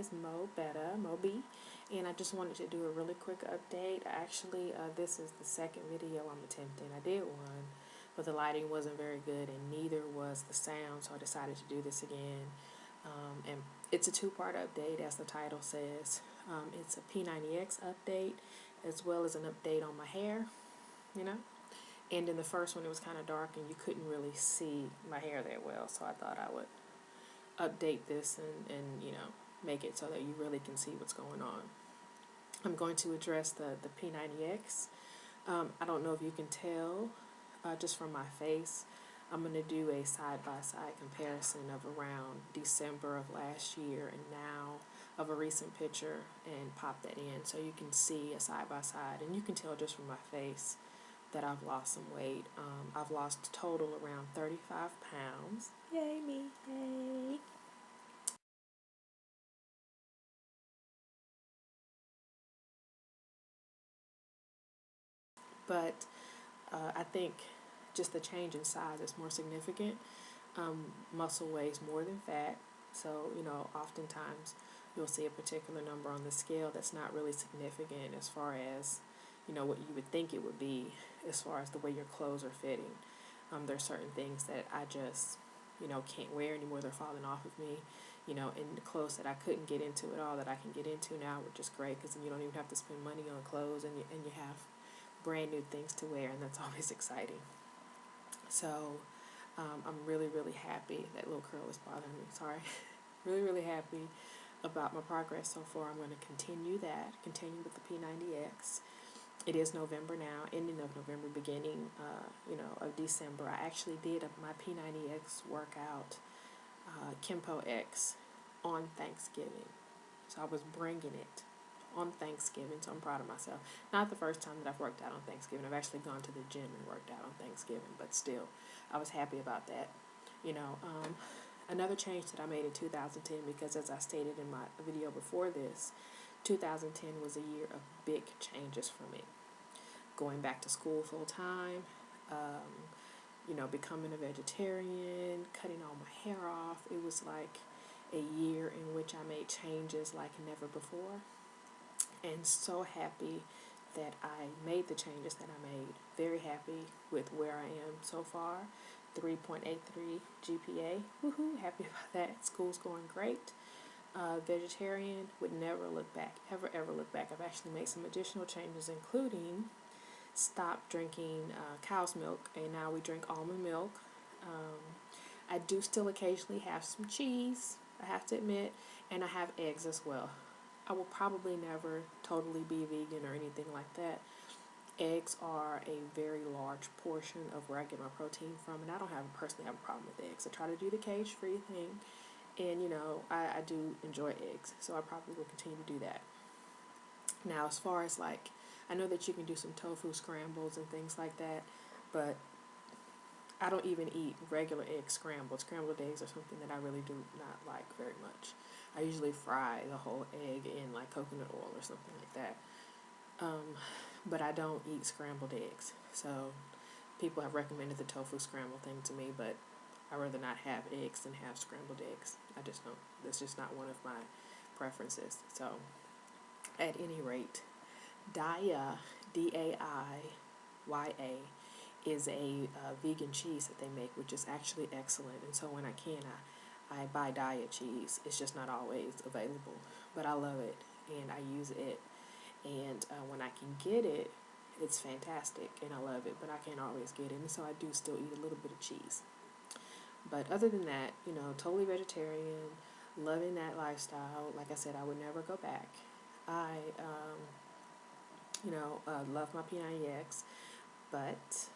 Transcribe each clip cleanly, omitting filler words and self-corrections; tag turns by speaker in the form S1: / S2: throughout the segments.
S1: is Mo B, and I just wanted to do a really quick update. Actually, this is the second video I'm attempting. I did one, but the lighting wasn't very good, and neither was the sound, so I decided to do this again. And it's a two-part update, as the title says. It's a P90X update, as well as an update on my hair, you know. And in the first one, it was kind of dark, and you couldn't really see my hair that well, so I thought I would update this and make it so that you really can see what's going on. I'm going to address the P90X. I don't know if you can tell just from my face. I'm going to do a side-by-side comparison of around December of last year and now of a recent picture and pop that in so you can see a side-by-side, and you can tell just from my face that I've lost some weight. I've lost total around 35 pounds. Yay me, yay. But I think just the change in size is more significant. Muscle weighs more than fat, so oftentimes you'll see a particular number on the scale that's not really significant as far as what you would think it would be as far as the way your clothes are fitting. There's certain things that I just can't wear anymore. They're falling off of me, and the clothes that I couldn't get into at all that I can get into now, which is great because then you don't even have to spend money on clothes, and you have brand new things to wear, and that's always exciting. So I'm really, really happy. That little curl is bothering me, sorry. Really, really happy about my progress so far. I'm going to continue with the P90X. It is November now, ending of November, beginning of December. I actually did my P90X workout, Kimpo X, on Thanksgiving. So I was bringing it on Thanksgiving, so I'm proud of myself. Not the first time that I've worked out on Thanksgiving. I've actually gone to the gym and worked out on Thanksgiving, but still, I was happy about that. Another change that I made in 2010, because as I stated in my video before this, 2010 was a year of big changes for me. Going back to school full time, becoming a vegetarian, cutting all my hair off. It was like a year in which I made changes like never before. And so happy that I made the changes that I made. Very happy with where I am so far. 3.83 GPA. Woohoo, happy about that. School's going great. Vegetarian, would never look back, ever look back. I've actually made some additional changes, including stopped drinking cow's milk, and now we drink almond milk. I do still occasionally have some cheese, I have to admit, and I have eggs as well. I will probably never totally be vegan or anything like that. Eggs are a very large portion of where I get my protein from, and I don't personally have a problem with eggs. I try to do the cage-free thing, and I do enjoy eggs, so I probably will continue to do that. Now, as far as I know that you can do some tofu scrambles and things like that, but I don't even eat regular egg scrambled. Scrambled eggs are something that I really do not like very much. I usually fry the whole egg in coconut oil or something like that. But I don't eat scrambled eggs. So people have recommended the tofu scramble thing to me, but I'd rather not have eggs than have scrambled eggs. I just don't. That's just not one of my preferences. So at any rate, Daiya, Daiya, is a vegan cheese that they make, which is actually excellent. And so when I can, I buy Daiya cheese. It's just not always available, but I love it and I use it. And when I can get it, it's fantastic and I love it, but I can't always get it. And so I do still eat a little bit of cheese. But other than that, totally vegetarian, loving that lifestyle. Like I said, I would never go back. I love my P90X, but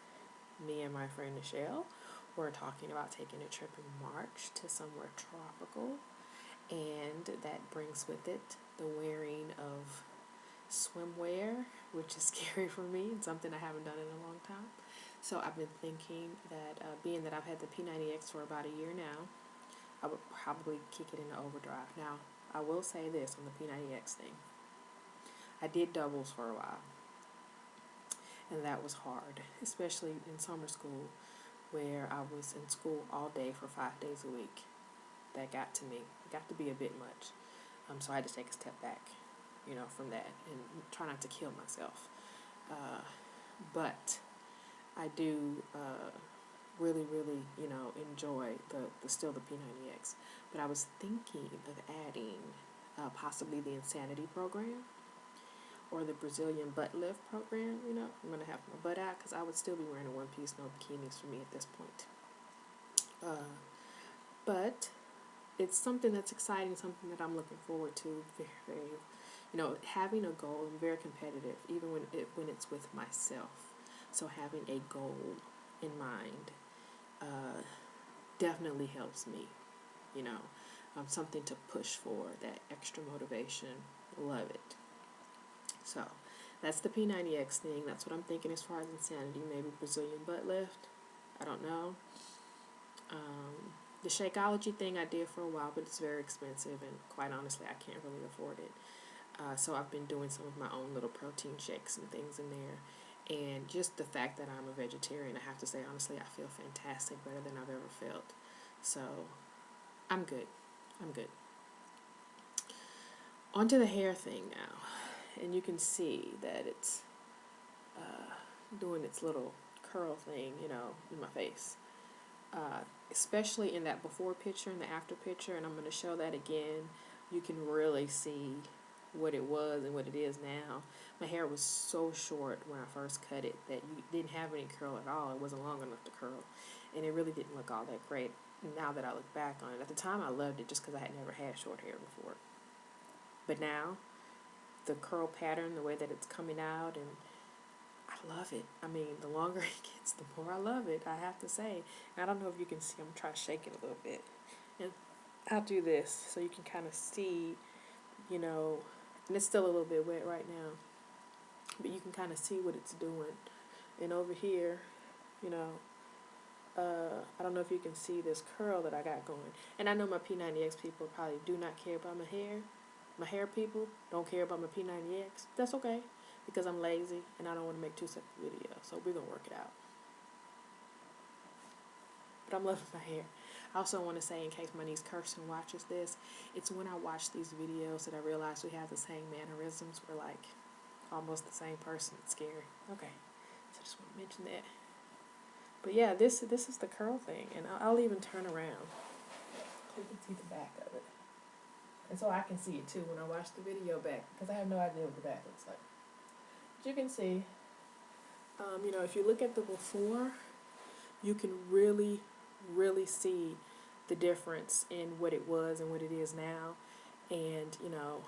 S1: me and my friend Michelle were talking about taking a trip in March to somewhere tropical, and that brings with it the wearing of swimwear, which is scary for me and something I haven't done in a long time. So I've been thinking that being that I've had the P90X for about a year now, I would probably kick it into overdrive. Now, I will say this on the P90X thing. I did doubles for a while, and that was hard, especially in summer school where I was in school all day for 5 days a week. That got to me. It got to be a bit much. So I had to take a step back, you know, from that and try not to kill myself. But I do really, really, you know, enjoy the still the P90X. But I was thinking of adding possibly the Insanity program or the Brazilian butt lift program. You know, I'm gonna have my butt out because I would still be wearing a one piece, no bikinis for me at this point. But it's something that's exciting, something that I'm looking forward to. Very, very, you know, having a goal. I'm very competitive, even when it's with myself. So having a goal in mind definitely helps me. You know, something to push for, that extra motivation. Love it. So that's the P90X thing. That's what I'm thinking as far as insanity. Maybe Brazilian butt lift. I don't know. The Shakeology thing I did for a while, but it's very expensive, and quite honestly, I can't really afford it. So I've been doing some of my own little protein shakes and things in there. And just the fact that I'm a vegetarian, I have to say, honestly, I feel fantastic, better than I've ever felt. So I'm good. I'm good. Onto the hair thing now. And you can see that it's doing its little curl thing, you know, in my face. Especially in that before picture and the after picture, and I'm going to show that again. You can really see what it was and what it is now. My hair was so short when I first cut it that you didn't have any curl at all. It wasn't long enough to curl, and it really didn't look all that great now that I look back on it. At the time, I loved it just because I had never had short hair before. But now, the curl pattern, the way that it's coming out, and I love it. I mean, the longer it gets, the more I love it, I have to say. And I don't know if you can see, I'm going to try to shake it a little bit. And I'll do this so you can kind of see, you know, and it's still a little bit wet right now, but you can kind of see what it's doing. And over here, you know, I don't know if you can see this curl that I got going. And I know my P90X people probably do not care about my hair. My hair people don't care about my P90X. That's okay, because I'm lazy and I don't want to make two separate videos. So we're going to work it out. But I'm loving my hair. I also want to say, in case my niece Kirsten watches this, it's when I watch these videos that I realize we have the same mannerisms. We're like almost the same person. It's scary. Okay, so I just want to mention that. But yeah, this is the curl thing, and I'll even turn around so you can see the back of it. And so I can see it too when I watch the video back, because I have no idea what the back looks like. But you can see, you know, if you look at the before, you can really, really see the difference in what it was and what it is now. And, you know,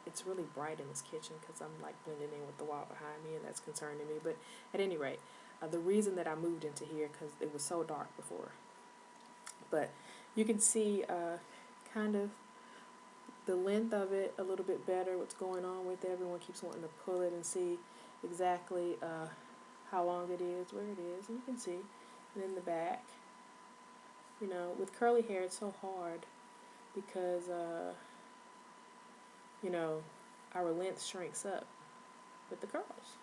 S1: it's really bright in this kitchen because I'm like blending in with the wall behind me, and that's concerning me. But at any rate, the reason that I moved into here, because it was so dark before. But you can see kind of the length of it a little bit better, what's going on with it. Everyone keeps wanting to pull it and see exactly how long it is, where it is, and you can see. And in the back, you know, with curly hair, it's so hard because, you know, our length shrinks up with the curls.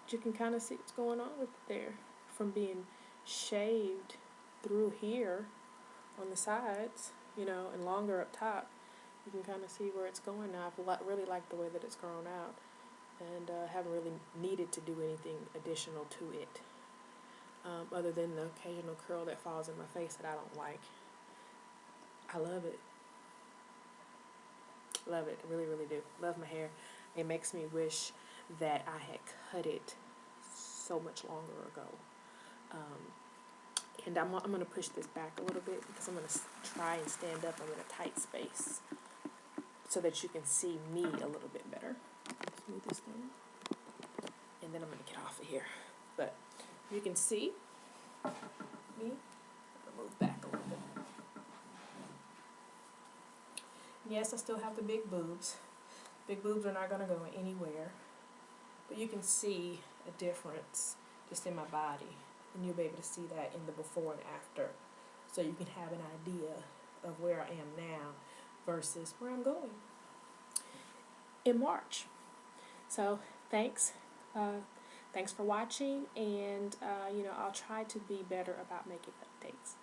S1: But you can kind of see what's going on with it there. From being shaved through here on the sides, you know, and longer up top, you can kind of see where it's going now. I really like the way that it's grown out, and haven't really needed to do anything additional to it, other than the occasional curl that falls in my face that I don't like. I love it. Love it. I really, really do. Love my hair. It makes me wish that I had cut it so much longer ago. And I'm going to push this back a little bit because I'm going to try and stand up. I'm in a tight space so that you can see me a little bit better. Smooth this down. And then I'm going to get off of here. But you can see me. I'm going to move back a little bit. Yes, I still have the big boobs. Big boobs are not going to go anywhere. But you can see a difference just in my body. And you'll be able to see that in the before and after. So you can have an idea of where I am now versus where I'm going in March. So thanks. Thanks for watching. And, you know, I'll try to be better about making updates.